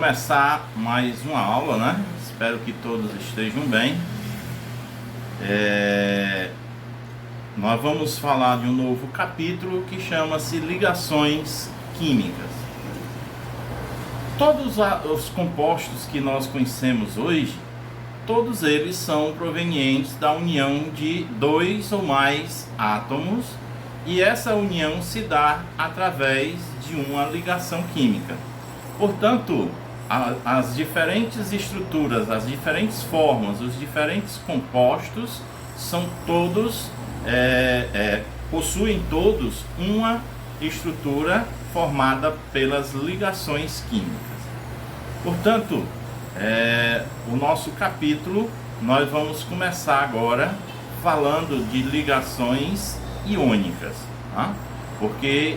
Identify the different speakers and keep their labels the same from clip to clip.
Speaker 1: começar mais uma aula, né? Espero que todos estejam bem. Nós vamos falar de um novo capítulo que chama-se Ligações Químicas. Todos os compostos que nós conhecemos hoje, todos eles são provenientes da união de dois ou mais átomos, e essa união se dá através de uma ligação química. Portanto, as diferentes estruturas, as diferentes formas, os diferentes compostos são todos, possuem todos uma estrutura formada pelas ligações químicas. Portanto, o nosso capítulo, nós vamos começar agora falando de ligações iônicas, tá? Porque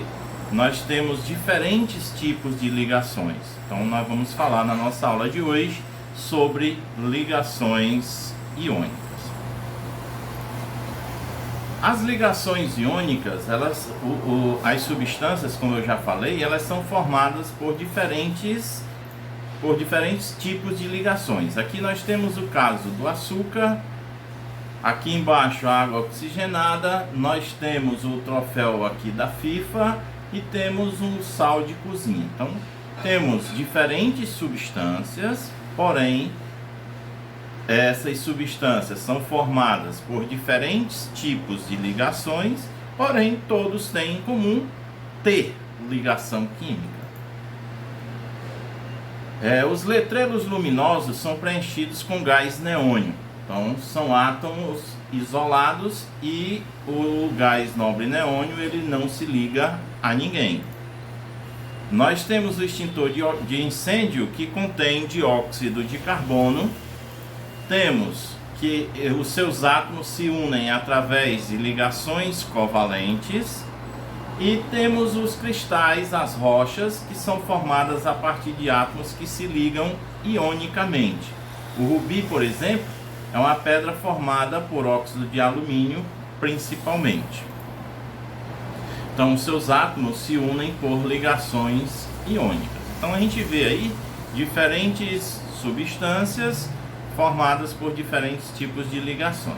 Speaker 1: nós temos diferentes tipos de ligações. Então nós vamos falar na nossa aula de hoje sobre ligações iônicas. As ligações iônicas, as substâncias, como eu já falei, elas são formadas por diferentes tipos de ligações. Aqui nós temos o caso do açúcar. Aqui embaixo a água oxigenada, nós temos o troféu aqui da FIFA e temos um sal de cozinha. Então temos diferentes substâncias, porém essas substâncias são formadas por diferentes tipos de ligações, porém todos têm em comum ter ligação química. Os letreiros luminosos são preenchidos com gás neônio. Então são átomos isolados e o gás nobre neônio ele não se liga a ninguém. Nós temos o extintor de incêndio que contém dióxido de carbono. Temos que os seus átomos se unem através de ligações covalentes. E temos os cristais, as rochas, que são formadas a partir de átomos que se ligam ionicamente. O rubi, por exemplo, é uma pedra formada por óxido de alumínio, principalmente. Então, os seus átomos se unem por ligações iônicas. Então, a gente vê aí diferentes substâncias formadas por diferentes tipos de ligações.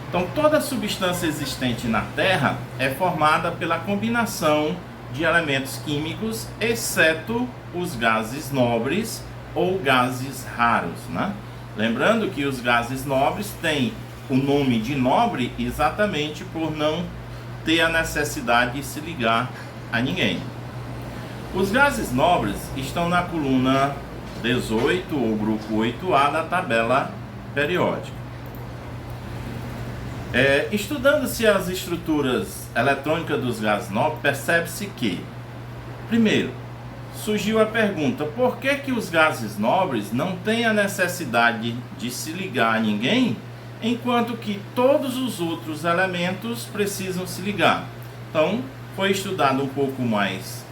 Speaker 1: Então, toda substância existente na Terra é formada pela combinação de elementos químicos, exceto os gases nobres ou gases raros, né? Lembrando que os gases nobres têm o nome de nobre exatamente por não ter a necessidade de se ligar a ninguém. Os gases nobres estão na coluna 18 ou grupo 8A da tabela periódica. Estudando-se as estruturas eletrônicas dos gases nobres, percebe-se que, primeiro, surgiu a pergunta: por que os gases nobres não têm a necessidade de se ligar a ninguém, enquanto que todos os outros elementos precisam se ligar? Então, foi estudado um pouco mais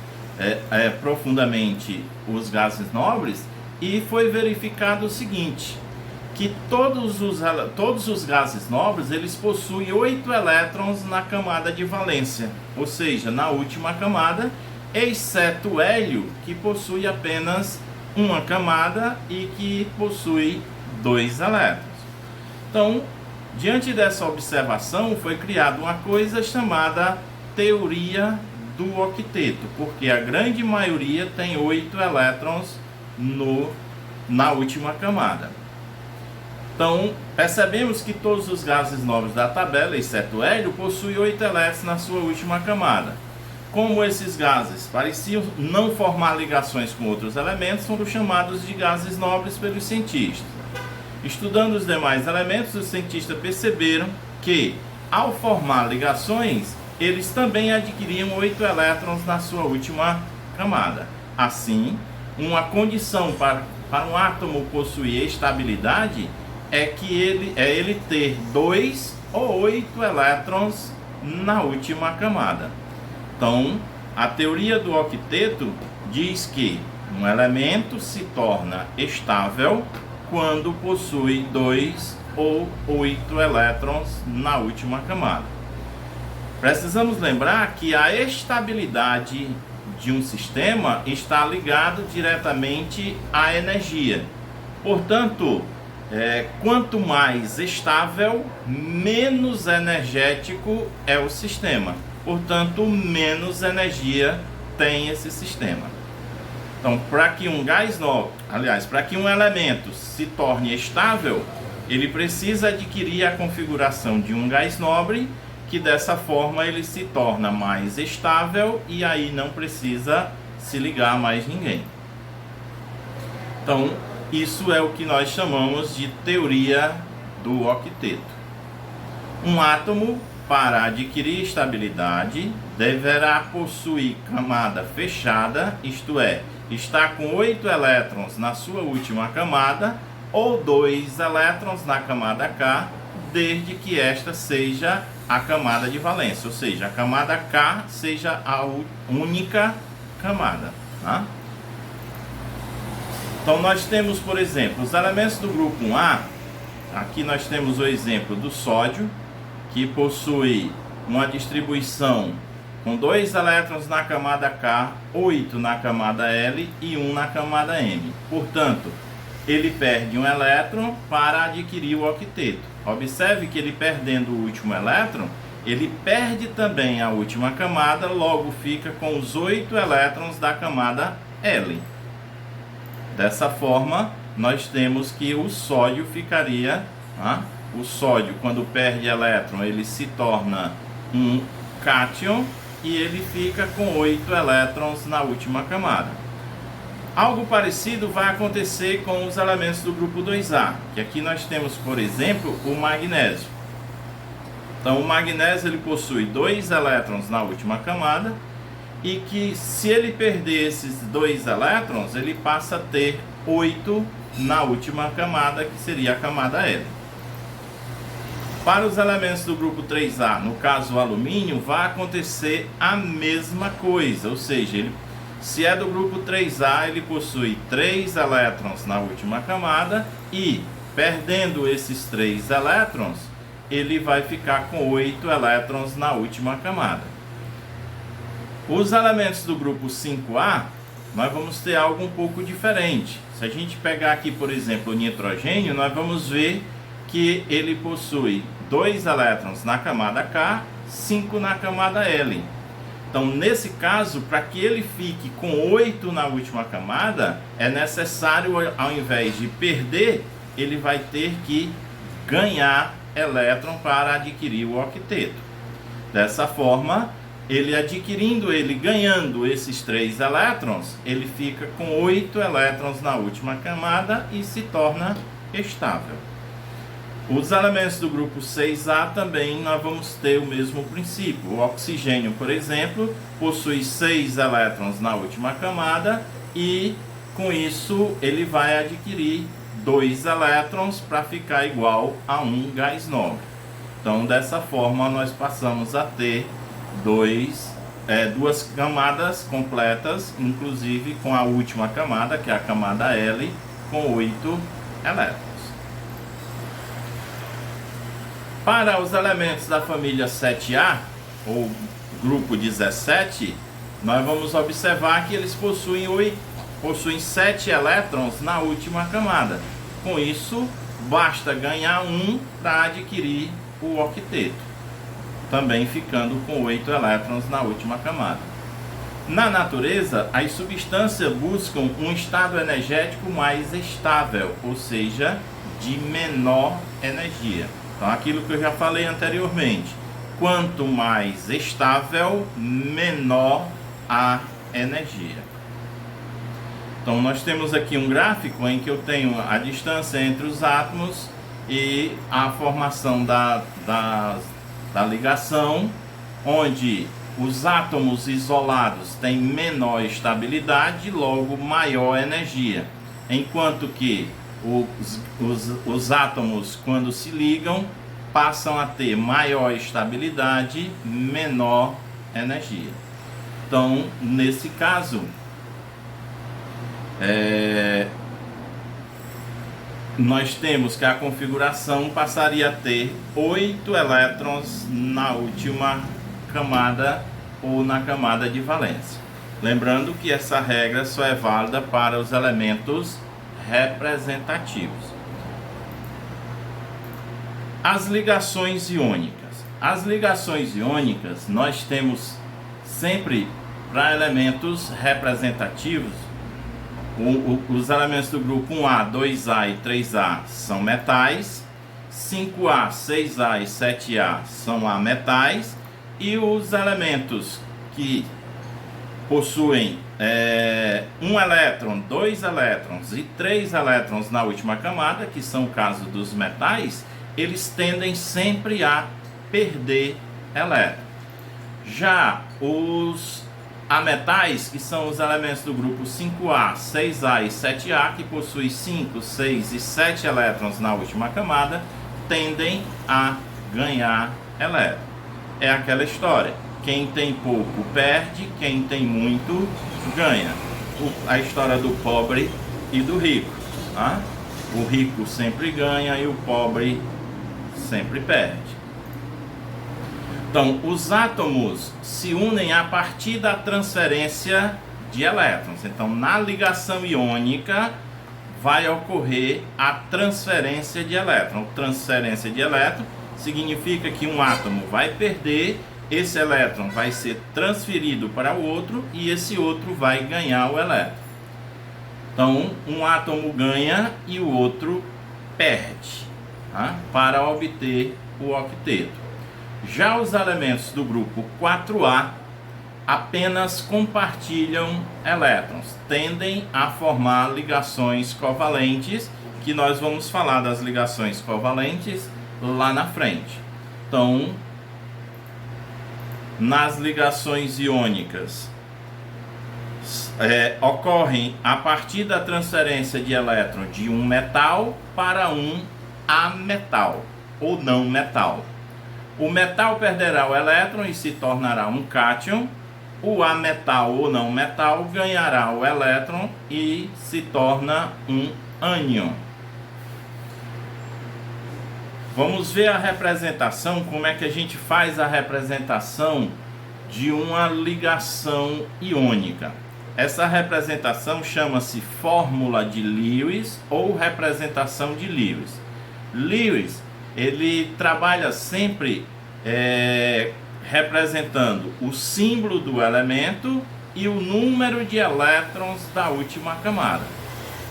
Speaker 1: profundamente os gases nobres e foi verificado o seguinte, que todos os gases nobres eles possuem 8 elétrons na camada de valência, ou seja, na última camada, exceto o hélio, que possui apenas uma camada e que possui 2 elétrons. Então, diante dessa observação, foi criada uma coisa chamada teoria do octeto, porque a grande maioria tem 8 elétrons na última camada. Então, percebemos que todos os gases nobres da tabela, exceto o hélio, possuem 8 elétrons na sua última camada. Como esses gases pareciam não formar ligações com outros elementos, foram chamados de gases nobres pelos cientistas. Estudando os demais elementos, os cientistas perceberam que, ao formar ligações, eles também adquiriam 8 elétrons na sua última camada. Assim, uma condição para um átomo possuir estabilidade é ele ter 2 ou 8 elétrons na última camada. Então, a teoria do octeto diz que um elemento se torna estável quando possui 2 ou 8 elétrons na última camada. Precisamos lembrar que a estabilidade de um sistema está ligado diretamente à energia. Portanto, quanto mais estável, menos energético é o sistema. Portanto, menos energia tem esse sistema. Então, para que um gás nobre, para que um elemento se torne estável, ele precisa adquirir a configuração de um gás nobre, que dessa forma ele se torna mais estável e aí não precisa se ligar a mais ninguém. Então, isso é o que nós chamamos de teoria do octeto. Um átomo, para adquirir estabilidade, deverá possuir camada fechada, isto é, está com 8 elétrons na sua última camada ou 2 elétrons na camada K, desde que esta seja a camada de valência, ou seja, a camada K seja a única camada, tá? Então nós temos, por exemplo, os elementos do grupo 1A. Aqui nós temos o exemplo do sódio, que possui uma distribuição com 2 elétrons na camada K, 8 na camada L e 1 na camada M. Portanto, ele perde um elétron para adquirir o octeto. Observe que ele perdendo o último elétron, ele perde também a última camada, logo fica com os 8 elétrons da camada L. Dessa forma, nós temos que o sódio ficaria... O sódio, quando perde elétron, ele se torna um cátion e ele fica com 8 elétrons na última camada. Algo parecido vai acontecer com os elementos do grupo 2A, que aqui nós temos, por exemplo, o magnésio. Então, o magnésio ele possui 2 elétrons na última camada e que, se ele perder esses 2 elétrons, ele passa a ter 8 na última camada, que seria a camada L. Para os elementos do grupo 3A, no caso o alumínio, vai acontecer a mesma coisa, ou seja, se é do grupo 3A, ele possui 3 elétrons na última camada e, perdendo esses 3 elétrons, ele vai ficar com 8 elétrons na última camada. Os elementos do grupo 5A, nós vamos ter algo um pouco diferente. Se a gente pegar aqui, por exemplo, o nitrogênio, nós vamos ver que ele possui 2 elétrons na camada K, 5 na camada L. Então, nesse caso, para que ele fique com 8 na última camada, é necessário, ao invés de perder, ele vai ter que ganhar elétron para adquirir o octeto. Dessa forma, ele ganhando esses 3 elétrons, ele fica com 8 elétrons na última camada e se torna estável. Os elementos do grupo 6A também nós vamos ter o mesmo princípio. O oxigênio, por exemplo, possui 6 elétrons na última camada e com isso ele vai adquirir 2 elétrons para ficar igual a um gás nobre. Então, dessa forma, nós passamos a ter duas camadas completas, inclusive com a última camada, que é a camada L, com 8 elétrons. Para os elementos da família 7A, ou grupo 17, nós vamos observar que eles possuem 7 elétrons na última camada. Com isso, basta ganhar 1 para adquirir o octeto, também ficando com 8 elétrons na última camada. Na natureza, as substâncias buscam um estado energético mais estável, ou seja, de menor energia. Então, aquilo que eu já falei anteriormente, quanto mais estável, menor a energia. Então, nós temos aqui um gráfico em que eu tenho a distância entre os átomos e a formação da ligação, onde os átomos isolados têm menor estabilidade, logo maior energia, enquanto que os átomos, quando se ligam, passam a ter maior estabilidade, menor energia. Então, nesse caso, nós temos que a configuração passaria a ter 8 elétrons na última camada ou na camada de valência. Lembrando que essa regra só é válida para os elementos representativos. As ligações iônicas. As ligações iônicas nós temos sempre para elementos representativos. Os elementos do grupo 1A, 2A e 3A são metais, 5A, 6A e 7A são ametais, e os elementos que possuem um elétron, 2 elétrons e 3 elétrons na última camada, que são o caso dos metais, eles tendem sempre a perder elétron. Já os ametais, que são os elementos do grupo 5A, 6A e 7A, que possuem 5, 6 e 7 elétrons na última camada, tendem a ganhar elétron. É aquela história: quem tem pouco perde, quem tem muito ganha. A história do pobre e do rico, tá? O rico sempre ganha e o pobre sempre perde. Então, os átomos se unem a partir da transferência de elétrons. Então, na ligação iônica vai ocorrer a transferência de elétron. Transferência de elétron significa que um átomo vai perder, esse elétron vai ser transferido para o outro e esse outro vai ganhar o elétron. Então, um átomo ganha e o outro perde, tá? Para obter o octeto. Já os elementos do grupo 4A apenas compartilham elétrons, tendem a formar ligações covalentes, que nós vamos falar das ligações covalentes lá na frente. Então, nas ligações iônicas, ocorrem a partir da transferência de elétron de um metal para um ametal ou não metal. O metal perderá o elétron e se tornará um cátion. O ametal ou não metal ganhará o elétron e se torna um ânion. Vamos ver a representação, como é que a gente faz a representação de uma ligação iônica. Essa representação chama-se fórmula de Lewis ou representação de Lewis. Lewis, ele trabalha sempre representando o símbolo do elemento e o número de elétrons da última camada.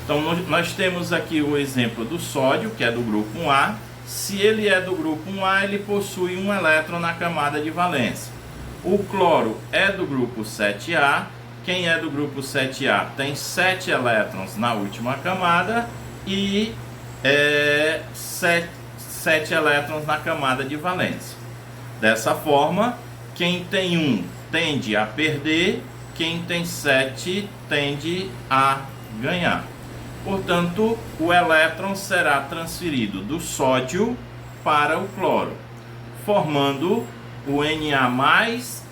Speaker 1: Então, nós temos aqui o exemplo do sódio, que é do grupo 1A. Se ele é do grupo 1A, ele possui um elétron na camada de valência. O cloro é do grupo 7A. Quem é do grupo 7A tem 7 elétrons na última camada e 7 elétrons na camada de valência. Dessa forma, quem tem 1 tende a perder, quem tem 7 tende a ganhar. Portanto, o elétron será transferido do sódio para o cloro, formando o Na+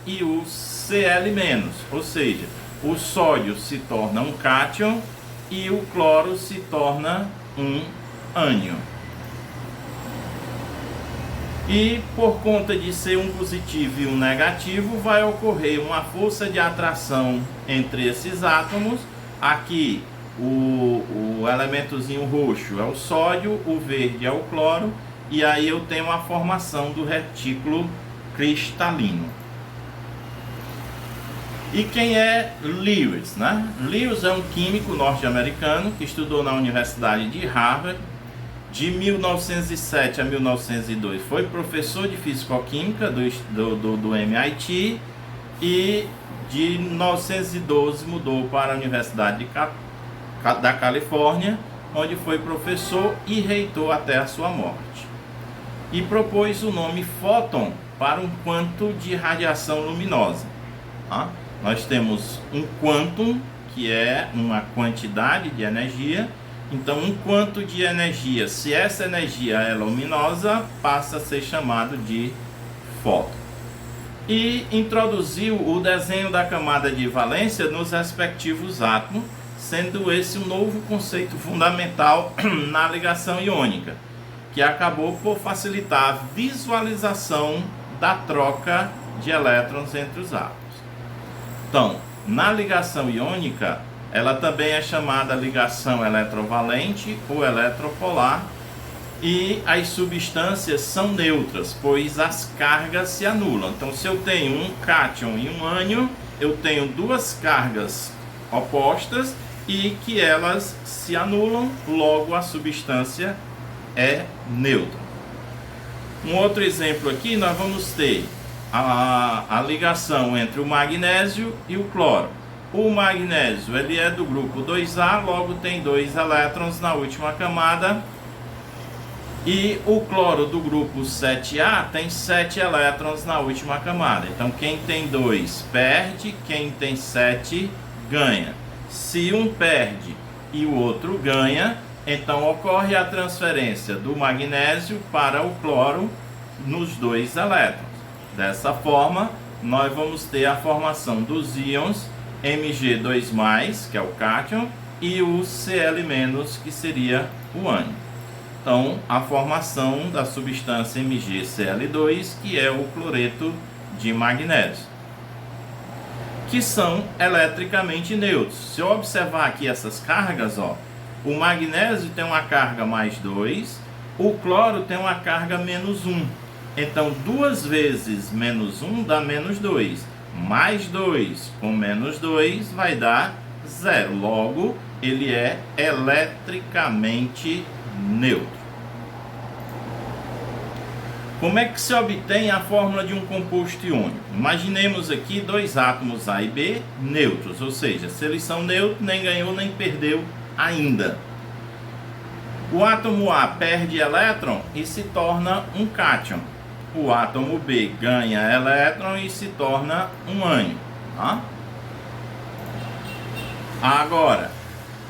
Speaker 1: e o Cl-, ou seja, o sódio se torna um cátion e o cloro se torna um ânion. E por conta de ser um positivo e um negativo, vai ocorrer uma força de atração entre esses átomos. Aqui o elementozinho roxo é o sódio, o verde é o cloro, e aí eu tenho a formação do retículo cristalino. E quem é Lewis, né? Lewis é um químico norte-americano que estudou na Universidade de Harvard. De 1907 a 1902 foi professor de fisicoquímica do MIT, e de 1912 mudou para a Universidade da Califórnia, onde foi professor e reitor até a sua morte. E propôs o nome fóton para um quanto de radiação luminosa. Tá? Nós temos um quantum, que é uma quantidade de energia. Então, um quanto de energia, se essa energia é luminosa, passa a ser chamado de fóton. E introduziu o desenho da camada de valência nos respectivos átomos, sendo esse um novo conceito fundamental na ligação iônica, que acabou por facilitar a visualização da troca de elétrons entre os átomos. Então, Na ligação iônica, ela também é chamada ligação eletrovalente ou eletropolar, e as substâncias são neutras, pois as cargas se anulam. Então, se eu tenho um cátion e um ânion, eu tenho duas cargas opostas e que elas se anulam, logo a substância é neutra. Um outro exemplo aqui, nós vamos ter a ligação entre o magnésio e o cloro. O magnésio ele é do grupo 2A, logo tem 2 elétrons na última camada. E o cloro do grupo 7A tem 7 elétrons na última camada. Então quem tem 2 perde, quem tem 7 ganha. Se um perde e o outro ganha, então ocorre a transferência do magnésio para o cloro nos 2 elétrons. Dessa forma, nós vamos ter a formação dos íons Mg2+, que é o cátion, e o Cl-, que seria o ânion. Então, a formação da substância MgCl2, que é o cloreto de magnésio, que são eletricamente neutros. Se eu observar aqui essas cargas, ó, o magnésio tem uma carga mais 2, o cloro tem uma carga menos 1. Então, 2 vezes menos 1 dá menos 2. Mais 2 com menos 2 vai dar 0. Logo, ele é eletricamente neutro. Como é que se obtém a fórmula de um composto iônico? Imaginemos aqui 2 átomos A e B neutros, ou seja, se eles são neutros, nem ganhou nem perdeu ainda. O átomo A perde elétron e se torna um cátion. O átomo B ganha elétron e se torna um ânion. Tá? Agora,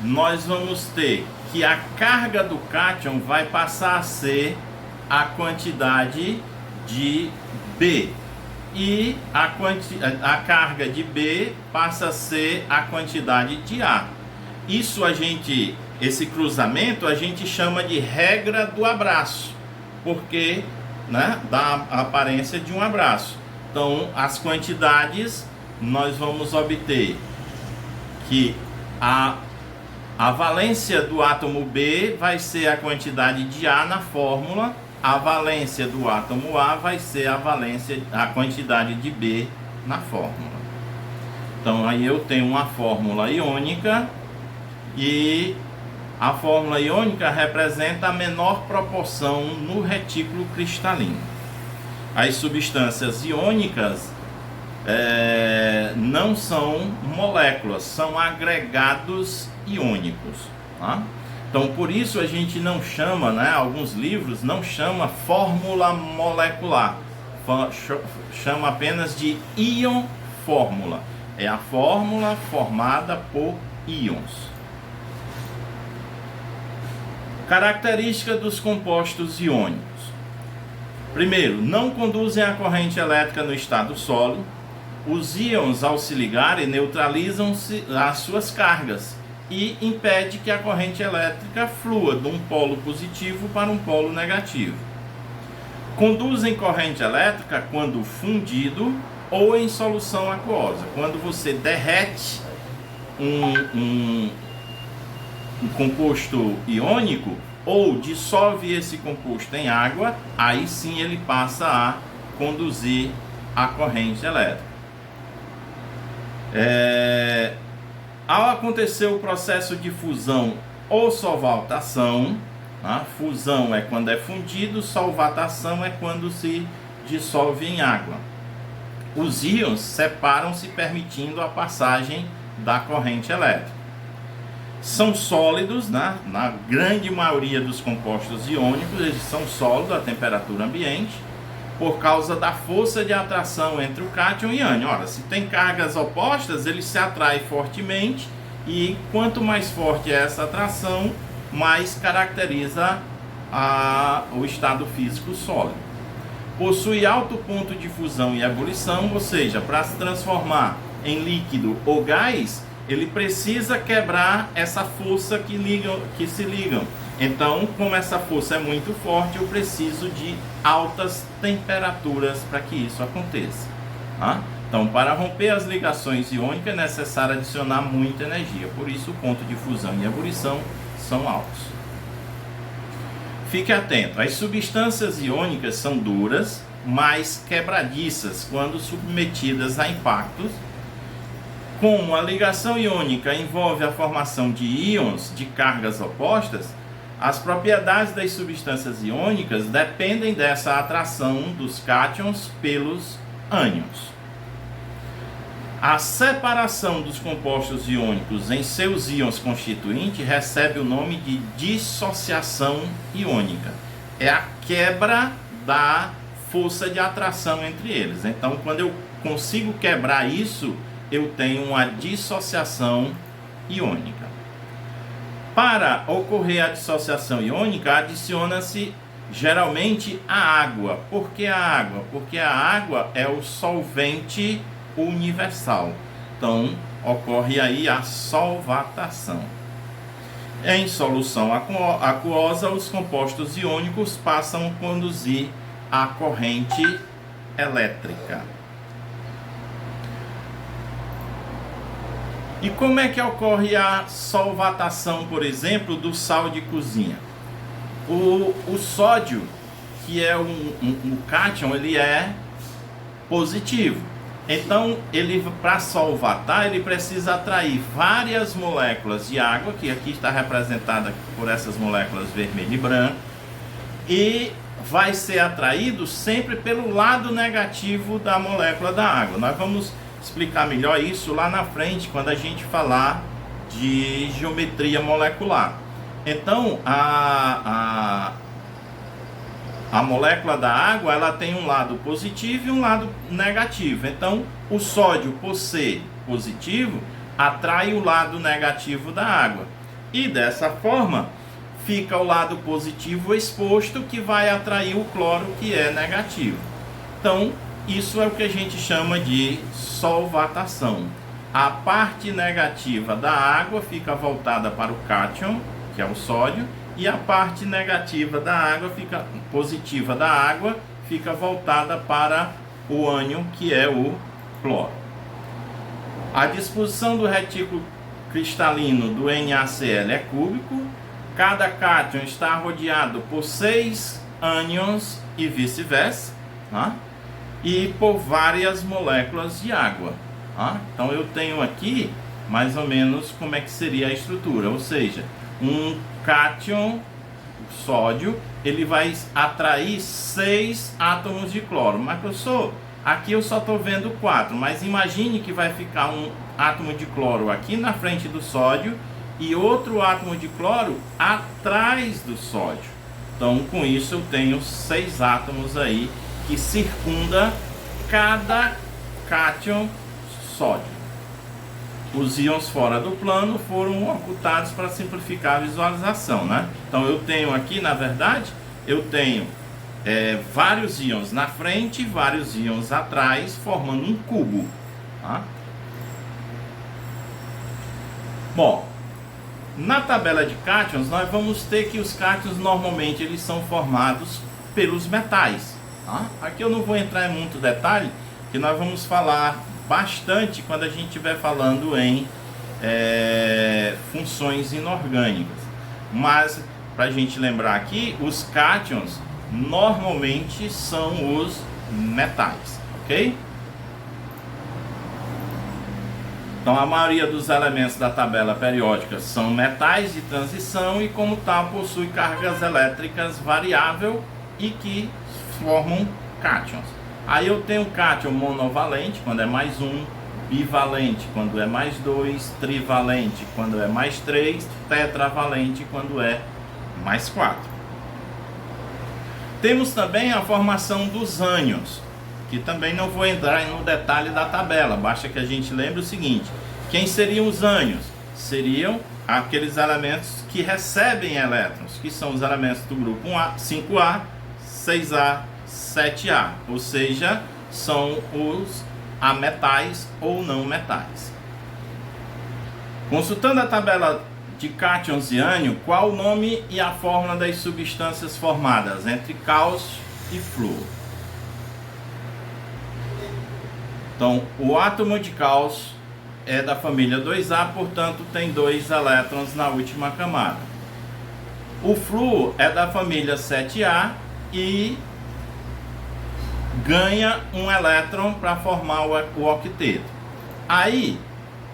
Speaker 1: nós vamos ter que a carga do cátion vai passar a ser a quantidade de B. E a carga de B passa a ser a quantidade de A. Esse cruzamento a gente chama de regra do abraço, porque dá a aparência de um abraço. Então, as quantidades nós vamos obter que a valência do átomo B vai ser a quantidade de A na fórmula, a valência do átomo A vai ser a quantidade de B na fórmula. Então, aí eu tenho uma fórmula iônica e a fórmula iônica representa a menor proporção no retículo cristalino. As substâncias iônicas não são moléculas, são agregados iônicos. Tá? Então, por isso a gente não chama, alguns livros não chama fórmula molecular, chama apenas de íon fórmula. É a fórmula formada por íons. Característica dos compostos iônicos. Primeiro, não conduzem a corrente elétrica no estado sólido. Os íons, ao se ligarem, neutralizam as suas cargas e impede que a corrente elétrica flua de um polo positivo para um polo negativo. Conduzem corrente elétrica quando fundido ou em solução aquosa. Quando você derrete um composto iônico ou dissolve esse composto em água, aí sim ele passa a conduzir a corrente elétrica. Ao acontecer o processo de fusão ou solvatação, fusão é quando é fundido, solvatação é quando se dissolve em água. Os íons separam-se, permitindo a passagem da corrente elétrica. São sólidos, na grande maioria dos compostos iônicos, eles são sólidos a temperatura ambiente, por causa da força de atração entre o cátion e ânion. Ora, se tem cargas opostas, eles se atraem fortemente, e quanto mais forte é essa atração, mais caracteriza o estado físico sólido. Possui alto ponto de fusão e ebulição, ou seja, para se transformar em líquido ou gás, ele precisa quebrar essa força que se ligam. Então, como essa força é muito forte, eu preciso de altas temperaturas para que isso aconteça. Tá? Então, para romper as ligações iônicas é necessário adicionar muita energia, por isso o ponto de fusão e ebulição são altos. Fique atento, as substâncias iônicas são duras, mas quebradiças quando submetidas a impactos. Como a ligação iônica envolve a formação de íons de cargas opostas, as propriedades das substâncias iônicas dependem dessa atração dos cátions pelos ânions. A separação dos compostos iônicos em seus íons constituintes recebe o nome de dissociação iônica. É a quebra da força de atração entre eles. Então, quando eu consigo quebrar isso, eu tenho uma dissociação iônica. Para ocorrer a dissociação iônica, adiciona-se geralmente a água. Por que a água? Porque a água é o solvente universal. Então, ocorre aí a solvatação. Em solução aquosa, os compostos iônicos passam a conduzir a corrente elétrica. E como é que ocorre a solvatação, por exemplo, do sal de cozinha? O sódio, que é um cátion, ele é positivo. Então, para solvatar, ele precisa atrair várias moléculas de água, que aqui está representada por essas moléculas vermelho e branco, e vai ser atraído sempre pelo lado negativo da molécula da água. Nós vamos explicar melhor isso lá na frente, quando a gente falar de geometria molecular. Então, a molécula da água, ela tem um lado positivo e um lado negativo. Então, o sódio, por ser positivo, atrai o lado negativo da água. E dessa forma, fica o lado positivo exposto, que vai atrair o cloro, que é negativo. Então, isso é o que a gente chama de solvatação. A parte negativa da água fica voltada para o cátion, que é o sódio, e a parte negativa da água positiva da água fica voltada para o ânion, que é o cloro. A disposição do retículo cristalino do NaCl é cúbico. Cada cátion está rodeado por 6 ânions e vice-versa, tá? E por várias moléculas de água, tá? Então eu tenho aqui mais ou menos como é que seria a estrutura, ou seja, um cátion, sódio, ele vai atrair 6 átomos de cloro. Mas professor, aqui eu só estou vendo 4, mas imagine que vai ficar um átomo de cloro aqui na frente do sódio e outro átomo de cloro atrás do sódio. Então, com isso eu tenho 6 átomos aí que circunda cada cátion sódio. Os íons fora do plano foram ocultados para simplificar a visualização, né? Então eu tenho aqui, na verdade, eu tenho vários íons na frente e vários íons atrás, formando um cubo, tá? Bom, na tabela de cátions, nós vamos ter que os cátions normalmente eles são formados pelos metais, tá? Aqui eu não vou entrar em muito detalhe, que nós vamos falar bastante quando a gente estiver falando em funções inorgânicas. Mas, para a gente lembrar aqui, os cátions normalmente são os metais, ok? Então, a maioria dos elementos da tabela periódica são metais de transição e, como tal, possui cargas elétricas variável e que formam cátions. Aí eu tenho cátion monovalente, quando é mais 1, bivalente, quando é mais 2, trivalente, quando é mais 3, tetravalente, quando é mais 4. Temos também a formação dos ânions, que também não vou entrar no detalhe da tabela, basta que a gente lembre o seguinte: quem seriam os ânions? Seriam aqueles elementos que recebem elétrons, que são os elementos do grupo 5A, 6A, 7A, ou seja, são os ametais ou não metais. Consultando a tabela de cátions e ânion, qual o nome e a fórmula das substâncias formadas entre cálcio e flúor? Então, o átomo de cálcio é da família 2A, portanto tem 2 elétrons na última camada. O flúor é da família 7A e ganha um elétron para formar o octeto. Aí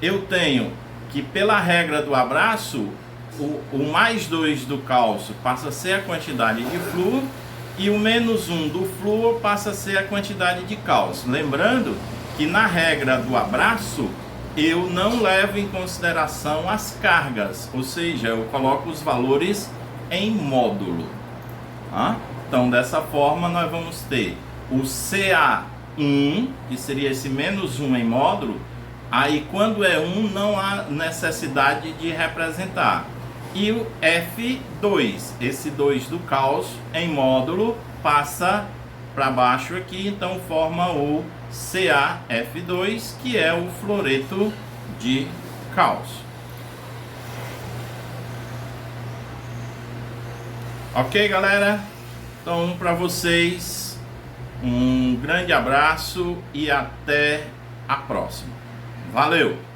Speaker 1: eu tenho que, pela regra do abraço, o mais 2 do cálcio passa a ser a quantidade de flúor e o menos 1 do flúor passa a ser a quantidade de cálcio. Lembrando que na regra do abraço eu não levo em consideração as cargas, ou seja, eu coloco os valores em módulo. Tá? Então dessa forma nós vamos ter o Ca1, que seria esse menos 1 em módulo. Aí quando é 1 não há necessidade de representar. E o F2, esse 2 do cálcio em módulo passa para baixo aqui, então forma o CaF2, que é o fluoreto de cálcio. Ok, galera? Então, para vocês, um grande abraço e até a próxima. Valeu!